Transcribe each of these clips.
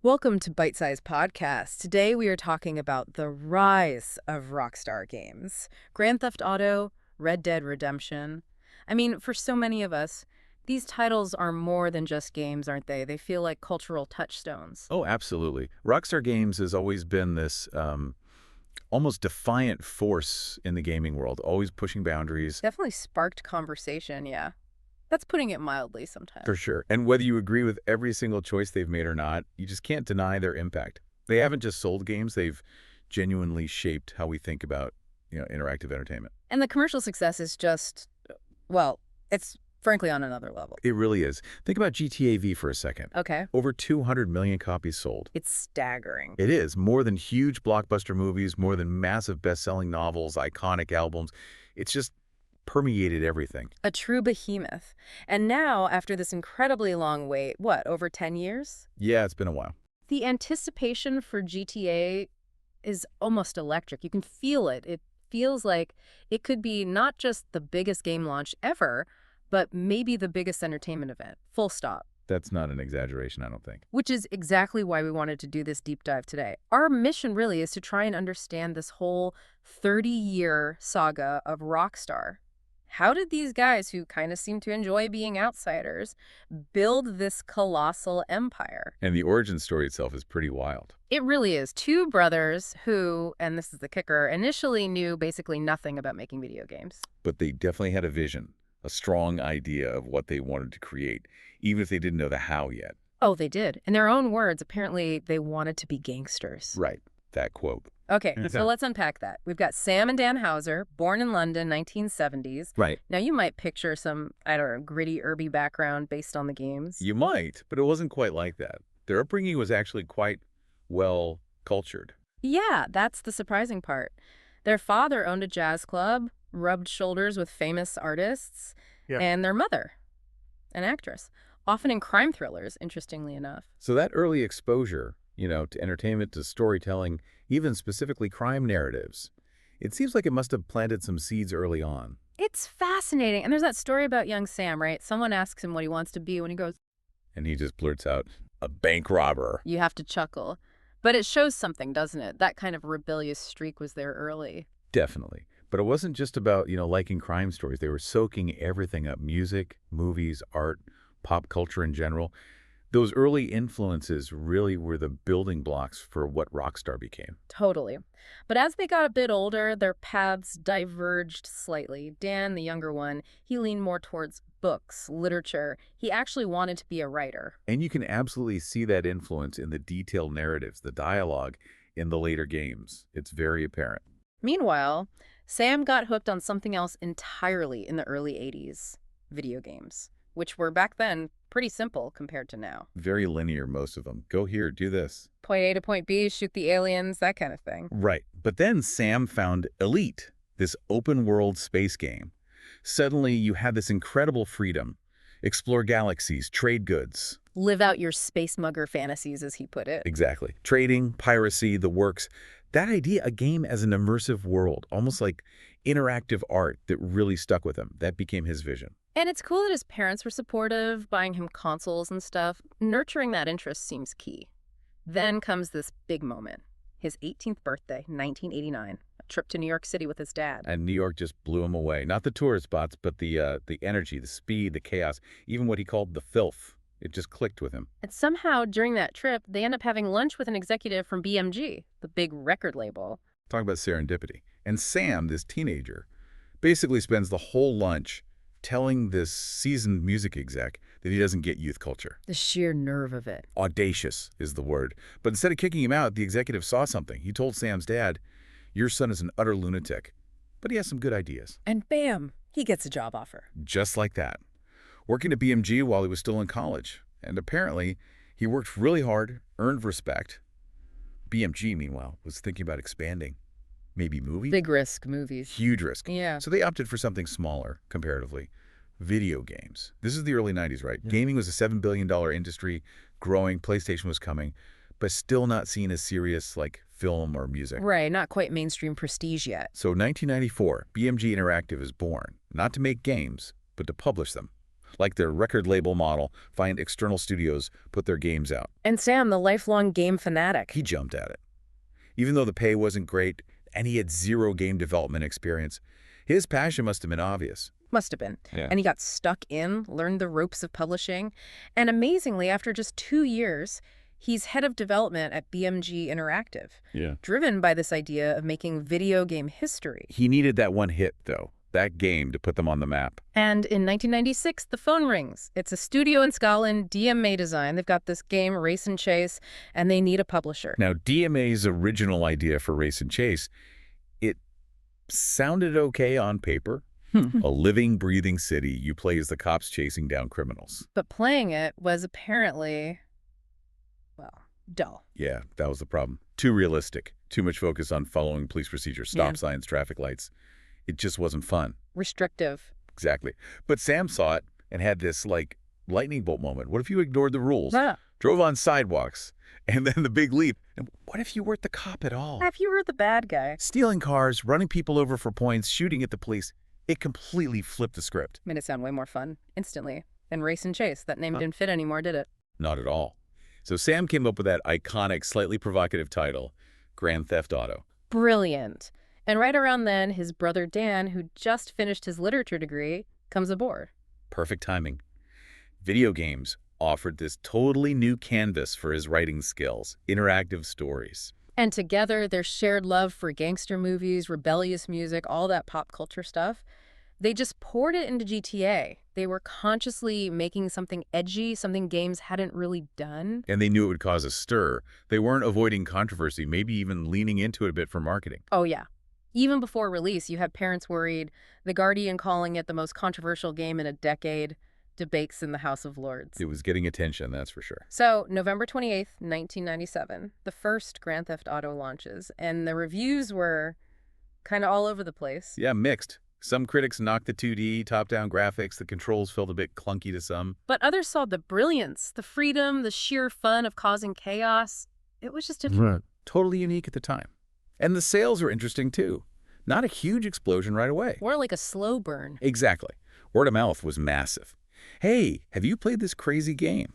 Welcome to Bite Size Podcast. Today we are talking about the rise of Rockstar Games. Grand Theft Auto, Red Dead Redemption. I mean, for so many of us, these titles are more than just games, aren't they? They feel like cultural touchstones. Oh, absolutely. Rockstar Games has always been this almost defiant force in the gaming world, always pushing boundaries. Definitely sparked conversation, yeah. That's putting it mildly For sometimes. sure. And whether you agree with every single choice they've made or not, you just can't deny their impact. They haven't just sold games, they've genuinely shaped how we think about, interactive entertainment. And the commercial success is just, well, it's frankly on another level. It really is. Think about GTA V for a second. Okay. Over 200 million copies sold. It's staggering. It is. More than huge blockbuster movies, more than massive best-selling novels, iconic albums. It's just permeated everything. A true behemoth. And now, after this incredibly long wait, what, over 10 years? Yeah, it's been a while. The anticipation for GTA is almost electric. You can feel it. It feels like it could be not just the biggest game launch ever, but maybe the biggest entertainment event. Full stop. That's not an exaggeration, I don't think. Which is exactly why we wanted to do this deep dive today. Our mission really is to try and understand this whole 30-year saga of Rockstar. How did these guys, who kind of seem to enjoy being outsiders, build this colossal empire? And the origin story itself is pretty wild. It really is. Two brothers who, and this is the kicker, initially knew basically nothing about making video games. But they definitely had a vision, a strong idea of what they wanted to create, even if they didn't know the how yet. Oh, they did. In their own words, apparently they wanted to be gangsters. Right, that quote. Okay, so let's unpack that. We've got Sam and Dan Houser, born in London, 1970s. Right. Now, you might picture some, I don't know, gritty, herby background based on the games. You might, but it wasn't quite like that. Their upbringing was actually quite well cultured. Yeah, that's the surprising part. Their father owned a jazz club, rubbed shoulders with famous artists, Yeah. and their mother, an actress, often in crime thrillers, interestingly enough. So that early exposure, to entertainment, to storytelling, even specifically crime narratives, it seems like it must have planted some seeds early on. It's fascinating. And there's that story about young Sam, right? Someone asks him what he wants to be when he goes, And he just blurts out, a bank robber. you have to chuckle. But it shows something, doesn't it? That kind of rebellious streak was there early. Definitely. But it wasn't just about, liking crime stories. They were soaking everything up: music, movies, art, pop culture in general. Those early influences really were the building blocks for what Rockstar became. Totally. But as they got a bit older, their paths diverged slightly. Dan, the younger one, he leaned more towards books, literature. He actually wanted to be a writer. And you can absolutely see that influence in the detailed narratives, the dialogue in the later games. It's very apparent. Meanwhile, Sam got hooked on something else entirely in the early 80s, video games, which were back then pretty simple compared to now. Very linear, most of them. Go here, do this. Point A to point B, shoot the aliens, that kind of thing. Right. But then Sam found Elite, this open-world space game. Suddenly, you had this incredible freedom. Explore galaxies, trade goods. Live out your space mugger fantasies, as he put it. Exactly. Trading, piracy, the works. That idea, a game as an immersive world, almost like interactive art, that really stuck with him. That became his vision. And it's cool that his parents were supportive, buying him consoles and stuff. Nurturing that interest seems key. Then comes this big moment. His 18th birthday, 1989. A trip to New York City with his dad. And New York just blew him away. Not the tourist spots, but the energy, the speed, the chaos, even what he called the filth. It just clicked with him. And somehow, during that trip, they end up having lunch with an executive from BMG, the big record label. Talk about serendipity. And Sam, this teenager, basically spends the whole lunch telling this seasoned music exec that he doesn't get youth culture. The sheer nerve of it. Audacious is the word. But instead of kicking him out, the executive saw something. He told Sam's dad, your son is an utter lunatic, but he has some good ideas. And bam, he gets a job offer. Just like that. Working at BMG while he was still in college. And apparently, he worked really hard, earned respect. BMG, meanwhile, was thinking about expanding. Maybe movie? Big risk movies. Huge risk. Yeah. So they opted for something smaller, comparatively. Video games. This is the early 90s, right? Yeah. Gaming was a $7 billion industry, growing, PlayStation was coming, but still not seen as serious like film or music. Right, not quite mainstream prestige yet. So 1994, BMG Interactive is born, not to make games, but to publish them. like their record label model, find external studios, put their games out. And Sam, the lifelong game fanatic. He jumped at it. Even though the pay wasn't great and he had zero game development experience, his passion must have been obvious. Must have been. Yeah. And he got stuck in, learned the ropes of publishing. And amazingly, after just 2 years, he's head of development at BMG Interactive, driven by this idea of making video game history. He needed that one hit, though, that game, to put them on the map. And in 1996, the phone rings. It's a studio in Scotland, DMA Design. They've got this game, Race and Chase, and they need a publisher. Now, DMA's original idea for Race and Chase, it sounded okay on paper. A living, breathing city you play as the cops chasing down criminals. But playing it was apparently, well, dull. Yeah, that was the problem. Too realistic. Too much focus on following police procedures, stop signs, traffic lights. It just wasn't fun. Restrictive. Exactly. But Sam saw it and had this, like, lightning bolt moment. What if you ignored the rules? Yeah. Drove on sidewalks. And then the big leap. And what if you weren't the cop at all? If you were the bad guy. Stealing cars, running people over for points, shooting at the police. It completely flipped the script. Made it sound way more fun, instantly, than Race and Chase. That name didn't fit anymore, did it? Not at all. So Sam came up with that iconic, slightly provocative title, Grand Theft Auto. Brilliant. And right around then, his brother Dan, who just finished his literature degree, comes aboard. Perfect timing. Video games offered this totally new canvas for his writing skills, interactive stories. And together, their shared love for gangster movies, rebellious music, all that pop culture stuff, they just poured it into GTA. They were consciously making something edgy, something games hadn't really done. And they knew it would cause a stir. They weren't avoiding controversy, maybe even leaning into it a bit for marketing. Oh, yeah. Even before release, you had parents worried, The Guardian calling it the most controversial game in a decade, debates in the House of Lords. It was getting attention, that's for sure. So, November 28th, 1997, the first Grand Theft Auto launches, and the reviews were kind of all over the place. Yeah, mixed. Some critics knocked the 2D, top-down graphics. The controls felt a bit clunky to some. But others saw the brilliance, the freedom, the sheer fun of causing chaos. It was just different. Right. Totally unique at the time. And the sales were interesting, too. Not a huge explosion right away. More like a slow burn. Exactly. Word of mouth was massive. Hey, have you played this crazy game?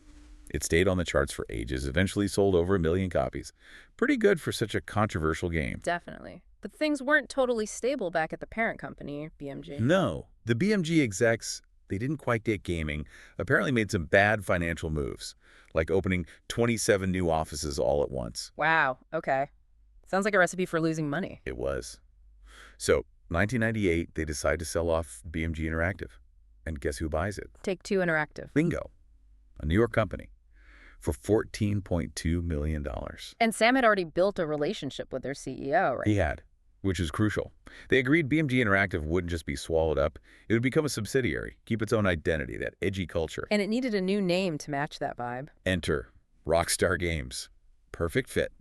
It stayed on the charts for ages, eventually sold over 1 million copies. Pretty good for such a controversial game. Definitely. But things weren't totally stable back at the parent company, BMG. No. The BMG execs, they didn't quite get gaming, apparently made some bad financial moves, like opening 27 new offices all at once. Wow, okay. Sounds like a recipe for losing money. It was. So, 1998, they decide to sell off BMG Interactive. And guess who buys it? Take-Two Interactive. Bingo. A New York company. For $14.2 million. And Sam had already built a relationship with their CEO, right? He had, which is crucial. They agreed BMG Interactive wouldn't just be swallowed up. It would become a subsidiary, keep its own identity, that edgy culture. And it needed a new name to match that vibe. Enter Rockstar Games. Perfect fit.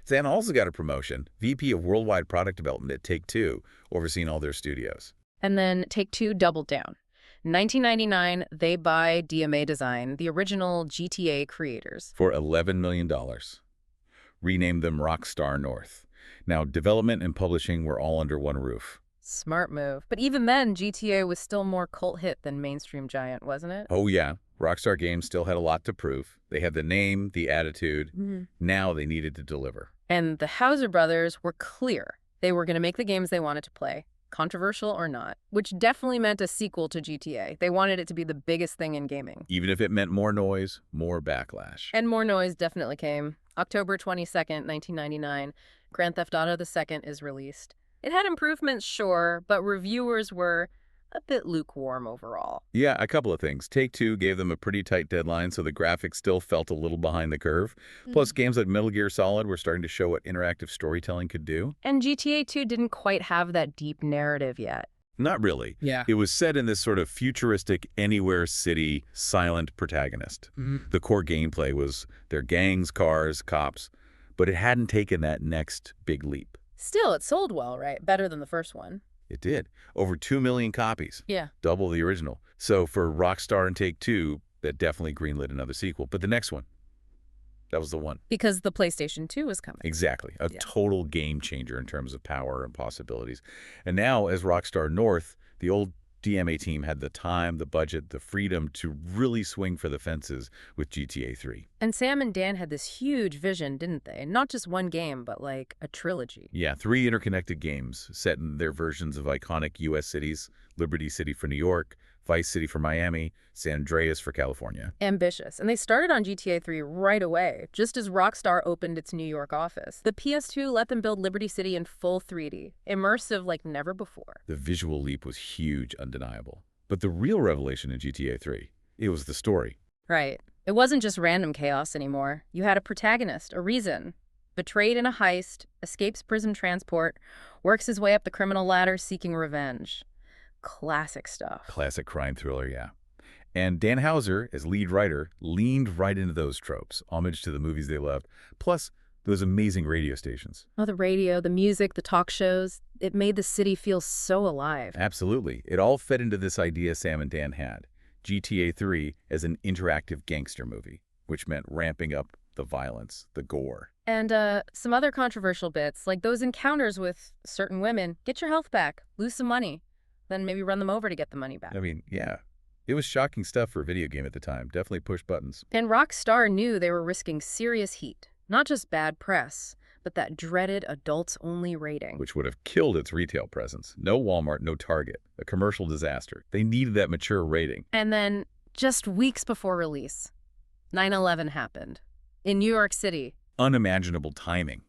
Sam also got a promotion, VP of Worldwide Product Development at Take-Two, overseeing all their studios. And then Take-Two doubled down. In 1999, they buy DMA Design, the original GTA creators. For $11 million. Renamed them Rockstar North. Now, development and publishing were all under one roof. Smart move. But even then, GTA was still more cult hit than mainstream giant, wasn't it? Oh, yeah. Rockstar Games still had a lot to prove. They had the name, the attitude. Now they needed to deliver. And the Hauser brothers were clear. They were going to make the games they wanted to play, controversial or not, which definitely meant a sequel to GTA. They wanted it to be the biggest thing in gaming. Even if it meant more noise, more backlash. And more noise definitely came. October 22nd, 1999, Grand Theft Auto II is released. It had improvements, sure, but reviewers were a bit lukewarm overall. Yeah, a couple of things. Take-Two gave them a pretty tight deadline, so the graphics still felt a little behind the curve. Plus, games like Metal Gear Solid were starting to show what interactive storytelling could do. And GTA 2 didn't quite have that deep narrative yet. Not really. Yeah. It was set in this sort of futuristic, anywhere city, silent protagonist. The core gameplay was their gangs, cars, cops, but it hadn't taken that next big leap. Still, it sold well, right? Better than the first one. It did. Over 2 million copies. Yeah. Double the original. So for Rockstar and Take-Two, that definitely greenlit another sequel. But the next one, that was the one. Because the PlayStation 2 was coming. Exactly. A total game changer in terms of power and possibilities. And now, as Rockstar North, the old DMA team had the time, the budget, the freedom to really swing for the fences with GTA 3. And Sam and Dan had this huge vision, didn't they? Not just one game, but like a trilogy. Yeah, 3 interconnected games set in their versions of iconic U.S. cities: Liberty City for New York, Vice City for Miami, San Andreas for California. Ambitious. And they started on GTA 3 right away, just as Rockstar opened its New York office. The PS2 let them build Liberty City in full 3D, immersive like never before. The visual leap was huge, undeniable. But the real revelation in GTA 3, it was the story. Right. It wasn't just random chaos anymore. You had a protagonist, a reason. Betrayed in a heist, escapes prison transport, works his way up the criminal ladder seeking revenge. Classic stuff. Classic crime thriller, yeah. And Dan Houser, as lead writer, leaned right into those tropes, homage to the movies they loved, plus those amazing radio stations. Oh, the radio, the music, the talk shows. It made the city feel so alive. Absolutely. It all fed into this idea Sam and Dan had: GTA 3 as an interactive gangster movie, which meant ramping up the violence, the gore. And some other controversial bits, like those encounters with certain women. Get your health back, lose some money, then maybe run them over to get the money back. I mean, yeah. It was shocking stuff for a video game at the time. Definitely push buttons. And Rockstar knew they were risking serious heat. Not just bad press, but that dreaded adults-only rating. Which would have killed its retail presence. No Walmart, no Target. A commercial disaster. They needed that mature rating. And then, just weeks before release, 9/11 happened. In New York City. Unimaginable timing.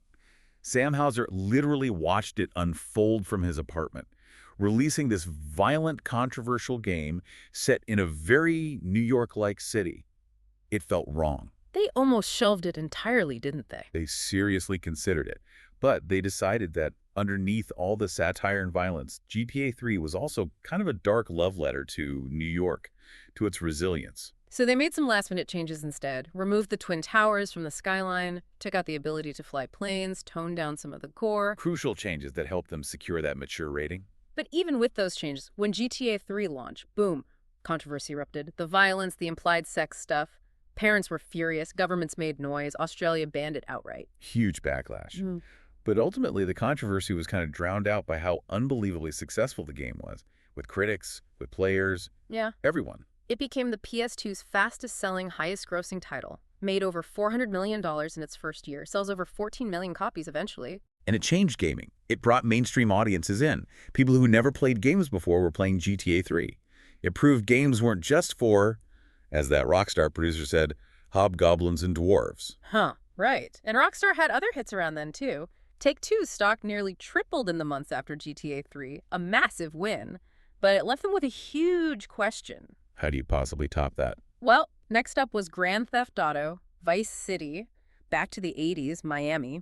Sam Houser literally watched it unfold from his apartment, releasing this violent, controversial game set in a very New York-like city. It felt wrong. They almost shelved it entirely, didn't they? They seriously considered it. But they decided that underneath all the satire and violence, GTA 3 was also kind of a dark love letter to New York, to its resilience. So they made some last-minute changes instead. Removed the Twin Towers from the skyline, took out the ability to fly planes, toned down some of the gore. Crucial changes that helped them secure that mature rating. But even with those changes, when GTA 3 launched, boom, controversy erupted. The violence, the implied sex stuff. Parents were furious, governments made noise, Australia banned it outright. Huge backlash. Mm. But ultimately, the controversy was kind of drowned out by how unbelievably successful the game was, with critics, with players, Yeah. everyone. It became the PS2's fastest-selling, highest-grossing title. Made over $400 million in its first year, sells over 14 million copies eventually. And it changed gaming. It brought mainstream audiences in. People who never played games before were playing GTA 3. It proved games weren't just for, as that Rockstar producer said, hobgoblins and dwarves. Huh, right. And Rockstar had other hits around then, too. Take-Two's stock nearly tripled in the months after GTA 3, a massive win. But it left them with a huge question. How do you possibly top that? Well, next up was Grand Theft Auto, Vice City, back to the 80s, Miami.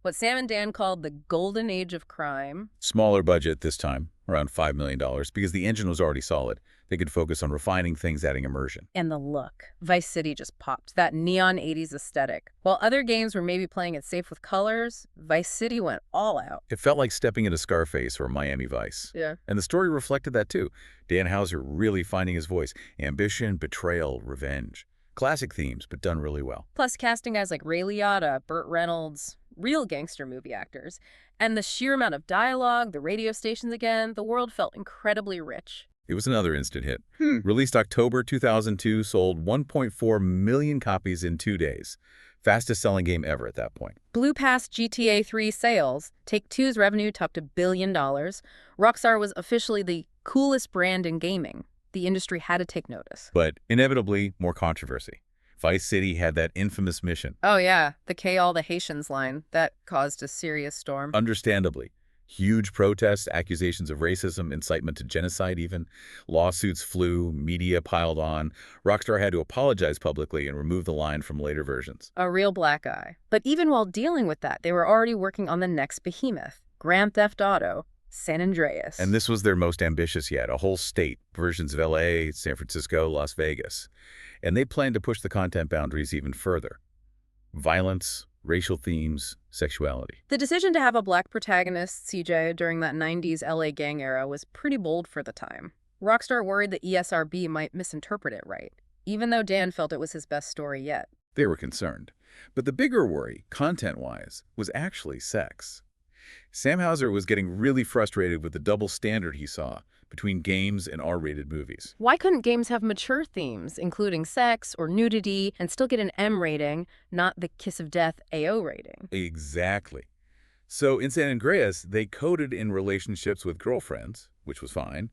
What Sam and Dan called the golden age of crime. Smaller budget this time, around $5 million, because the engine was already solid. They could focus on refining things, adding immersion. And the look. Vice City just popped, that neon 80s aesthetic. While other games were maybe playing it safe with colors, Vice City went all out. It felt like stepping into Scarface or Miami Vice. Yeah. And the story reflected that too. Dan Houser really finding his voice. Ambition, betrayal, revenge. Classic themes, but done really well. Plus casting guys like Ray Liotta, Burt Reynolds, real gangster movie actors. And the sheer amount of dialogue, the radio stations again, the world felt incredibly rich. It was another instant hit. Released October 2002, sold 1.4 million copies in 2 days. Fastest selling game ever at that point. Blew past GTA 3 sales. Take-Two's revenue topped $1 billion. Rockstar was officially the coolest brand in gaming. The industry had to take notice. But inevitably, more controversy. Vice City had that infamous mission. Oh yeah, the K all the Haitians line. That caused a serious storm. Understandably. Huge protests, accusations of racism, incitement to genocide even. Lawsuits flew, media piled on. Rockstar had to apologize publicly and remove the line from later versions. A real black eye. But even while dealing with that, they were already working on the next behemoth, Grand Theft Auto, San Andreas. And this was their most ambitious yet, a whole state, versions of LA, San Francisco, Las Vegas. And they planned to push the content boundaries even further. Violence, racial themes, sexuality. The decision to have a black protagonist, CJ, during that 90s LA gang era was pretty bold for the time. Rockstar worried that ESRB might misinterpret it right, even though Dan felt it was his best story yet. They were concerned. But the bigger worry, content-wise, was actually sex. Sam Houser was getting really frustrated with the double standard he saw between games and R-rated movies. Why couldn't games have mature themes, including sex or nudity, and still get an M rating, not the kiss of death AO rating? Exactly. So in San Andreas, they coded in relationships with girlfriends, which was fine,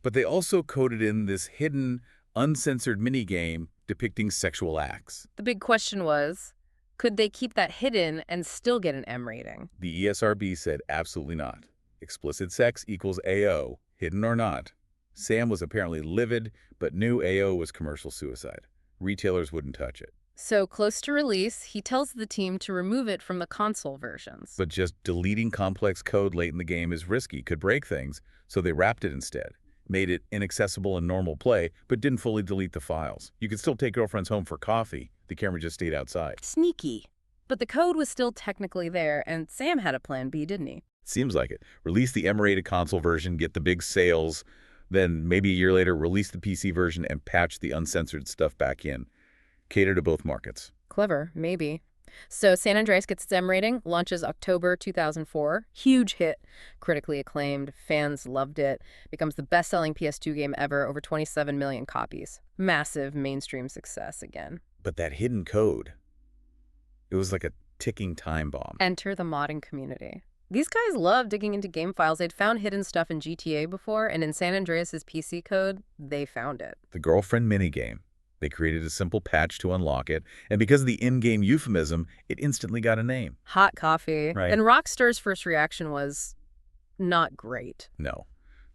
but they also coded in this hidden, uncensored minigame depicting sexual acts. The big question was, could they keep that hidden and still get an M rating? The ESRB said absolutely not. Explicit sex equals AO, hidden or not. Sam was apparently livid, but knew AO was commercial suicide. Retailers wouldn't touch it. So close to release, he tells the team to remove it from the console versions. But just deleting complex code late in the game is risky, could break things, so they wrapped it instead. Made it inaccessible in normal play, but didn't fully delete the files. You could still take girlfriends home for coffee. The camera just stayed outside. Sneaky. But the code was still technically there, and Sam had a plan B, didn't he? Seems like it. Release the M-rated console version, get the big sales, then maybe a year later release the PC version and patch the uncensored stuff back in. Cater to both markets. Clever, maybe. So San Andreas gets its M rating, launches October 2004. Huge hit, critically acclaimed, fans loved it, becomes the best-selling PS2 game ever, over 27 million copies. Massive mainstream success again. But that hidden code, it was like a ticking time bomb. Enter the modding community. These guys love digging into game files. They'd found hidden stuff in GTA before, and in San Andreas' PC code, they found it. The girlfriend minigame. They created a simple patch to unlock it, and because of the in-game euphemism, it instantly got a name. Hot coffee. Right. And Rockstar's first reaction was not great. No.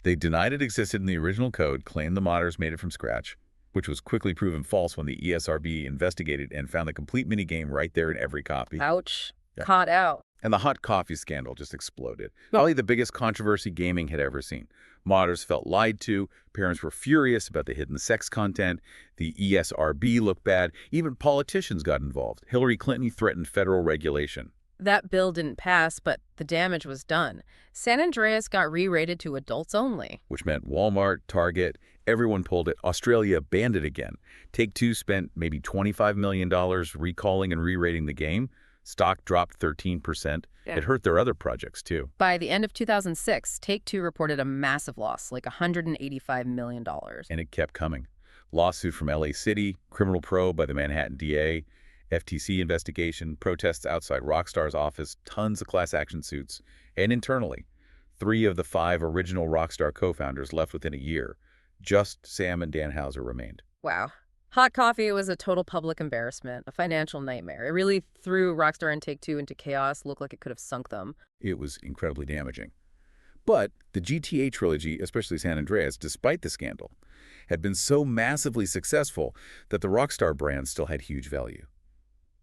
They denied it existed in the original code, claimed the modders made it from scratch, which was quickly proven false when the ESRB investigated and found the complete minigame right there in every copy. Ouch. Yeah. Caught out. And the hot coffee scandal just exploded. Probably the biggest controversy gaming had ever seen. Modders felt lied to, parents were furious about the hidden sex content, the ESRB looked bad, even politicians got involved. Hillary Clinton threatened federal regulation. That bill didn't pass, but the damage was done. San Andreas got re-rated to adults only. Which meant Walmart, Target, everyone pulled it. Australia banned it again. Take-Two spent maybe $25 million recalling and re-rating the game. Stock dropped 13%. Yeah. It hurt their other projects, too. By the end of 2006, Take-Two reported a massive loss, like $185 million. And it kept coming. Lawsuit from LA City, criminal probe by the Manhattan DA, FTC investigation, protests outside Rockstar's office, tons of class action suits. And internally, 3 of the 5 original Rockstar co-founders left within a year. Just Sam and Dan Houser remained. Wow. Hot coffee was a total public embarrassment, a financial nightmare. It really threw Rockstar and Take-Two into chaos, looked like it could have sunk them. It was incredibly damaging. But the GTA trilogy, especially San Andreas, despite the scandal, had been so massively successful that the Rockstar brand still had huge value.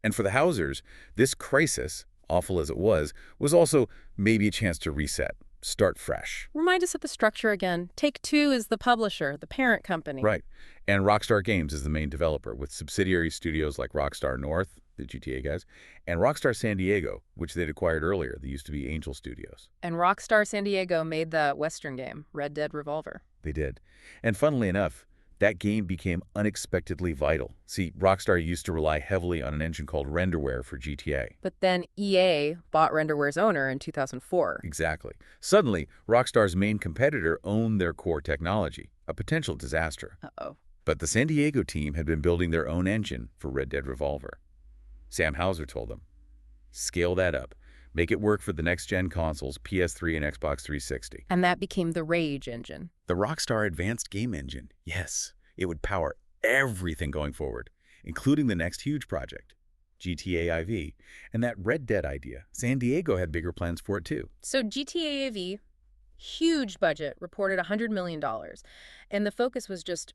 And for the Housers, this crisis, awful as it was also maybe a chance to reset, start fresh. Remind us of the structure again. Take-Two is the publisher, the parent company. Right. And Rockstar Games is the main developer, with subsidiary studios like Rockstar North, the GTA guys, and Rockstar San Diego, which they'd acquired earlier. They used to be Angel Studios. And Rockstar San Diego made the Western game, Red Dead Revolver. They did. And funnily enough, that game became unexpectedly vital. See, Rockstar used to rely heavily on an engine called Renderware for GTA. But then EA bought Renderware's owner in 2004. Exactly. Suddenly, Rockstar's main competitor owned their core technology, a potential disaster. Uh-oh. But the San Diego team had been building their own engine for Red Dead Revolver. Sam Houser told them, scale that up. Make it work for the next-gen consoles, PS3 and Xbox 360. And that became the Rage engine. The Rockstar Advanced Game Engine. Yes, it would power everything going forward, including the next huge project, GTA IV. And that Red Dead idea, San Diego had bigger plans for it too. So GTA IV, huge budget, reported $100 million. And the focus was just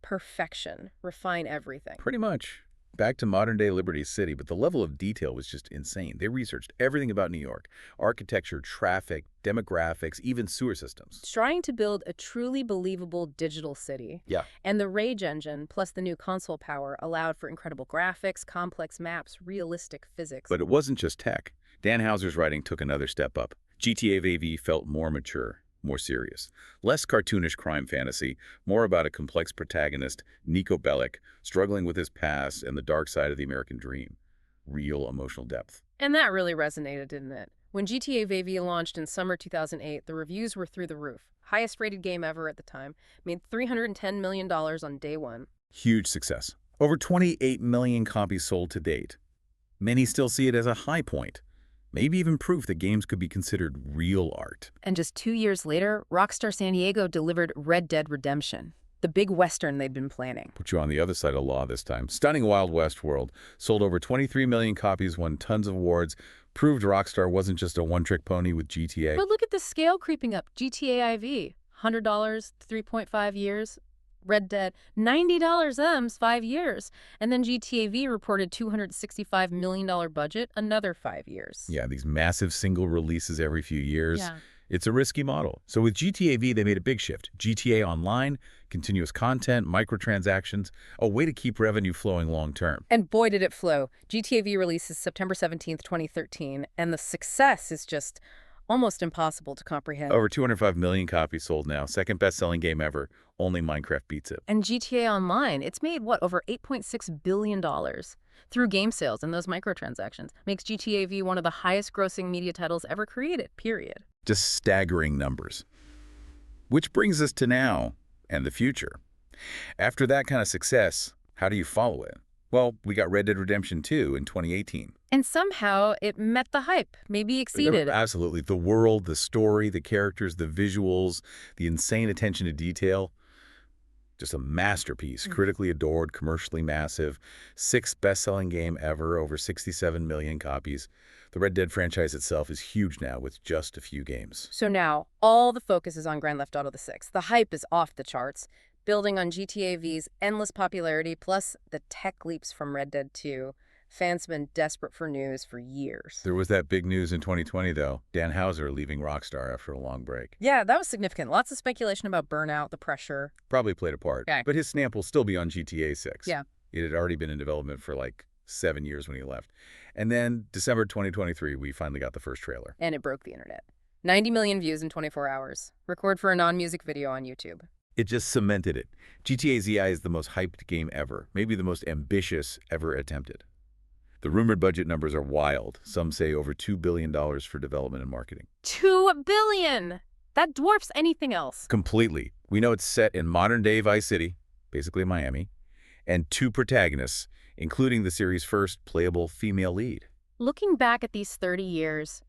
perfection, refine everything. Pretty much. Back to modern-day Liberty City, but the level of detail was just insane. They researched everything about New York, architecture, traffic, demographics, even sewer systems. Trying to build a truly believable digital city. Yeah. And the Rage engine, plus the new console power, allowed for incredible graphics, complex maps, realistic physics. But it wasn't just tech. Dan Houser's writing took another step up. GTA VV felt more mature, more serious. Less cartoonish crime fantasy, more about a complex protagonist, Nico Bellic, struggling with his past and the dark side of the American dream. Real emotional depth. And that really resonated, didn't it? When GTA V launched in summer 2008, the reviews were through the roof. Highest rated game ever at the time, made $310 million on day one. Huge success. Over 28 million copies sold to date. Many still see it as a high point, maybe even proof that games could be considered real art. And just 2 years later, Rockstar San Diego delivered Red Dead Redemption, the big Western they'd been planning. Put you on the other side of law this time. Stunning Wild West world. Sold over 23 million copies, won tons of awards, proved Rockstar wasn't just a one-trick pony with GTA. But look at the scale creeping up. GTA IV, $100, 3.5 years. Red Dead, $90 M's, 5 years. And then GTA V reported $265 million budget, another 5 years. Yeah, these massive single releases every few years. Yeah. It's a risky model. So with GTA V, they made a big shift. GTA Online, continuous content, microtransactions, a way to keep revenue flowing long term. And boy, did it flow. GTA V releases September 17th, 2013, and the success is just almost impossible to comprehend. Over 205 million copies sold now, second best-selling game ever. Only Minecraft beats it. And GTA Online, it's made, what, over $8.6 billion through game sales and those microtransactions. Makes GTA V one of the highest-grossing media titles ever created, period. Just staggering numbers. Which brings us to now and the future. After that kind of success, how do you follow it? Well, we got Red Dead Redemption 2 in 2018. And somehow it met the hype, maybe exceeded. Absolutely. The world, the story, the characters, the visuals, the insane attention to detail. Just a masterpiece, critically adored, commercially massive, sixth best-selling game ever, over 67 million copies. The Red Dead franchise itself is huge now with just a few games. So now, all the focus is on Grand Theft Auto VI. The hype is off the charts, building on GTA V's endless popularity, plus the tech leaps from Red Dead 2. Fans have been desperate for news for years. There was that big news in 2020, though. Dan Houser leaving Rockstar after a long break. Yeah, that was significant. Lots of speculation about burnout, the pressure. Probably played a part. Okay. But his stamp will still be on GTA 6. Yeah. It had already been in development for like 7 years when he left. And then December 2023, we finally got the first trailer. And it broke the internet. 90 million views in 24 hours. Record for a non-music video on YouTube. It just cemented it. GTA ZI is the most hyped game ever, maybe the most ambitious ever attempted. The rumored budget numbers are wild. Some say over $2 billion for development and marketing. $2 billion! That dwarfs anything else. Completely. We know it's set in modern-day Vice City, basically Miami, and 2 protagonists, including the series' first playable female lead. Looking back at these 30 years,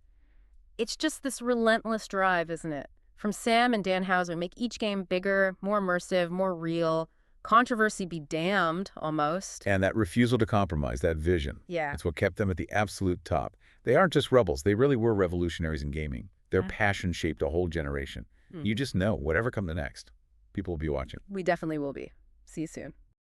it's just this relentless drive, isn't it? From Sam and Dan Houser, make each game bigger, more immersive, more real. Controversy be damned, almost. And that refusal to compromise, that vision. Yeah. That's what kept them at the absolute top. They aren't just rebels. They really were revolutionaries in gaming. Their Yeah. passion shaped a whole generation. You just know, whatever comes next, people will be watching. We definitely will be. See you soon.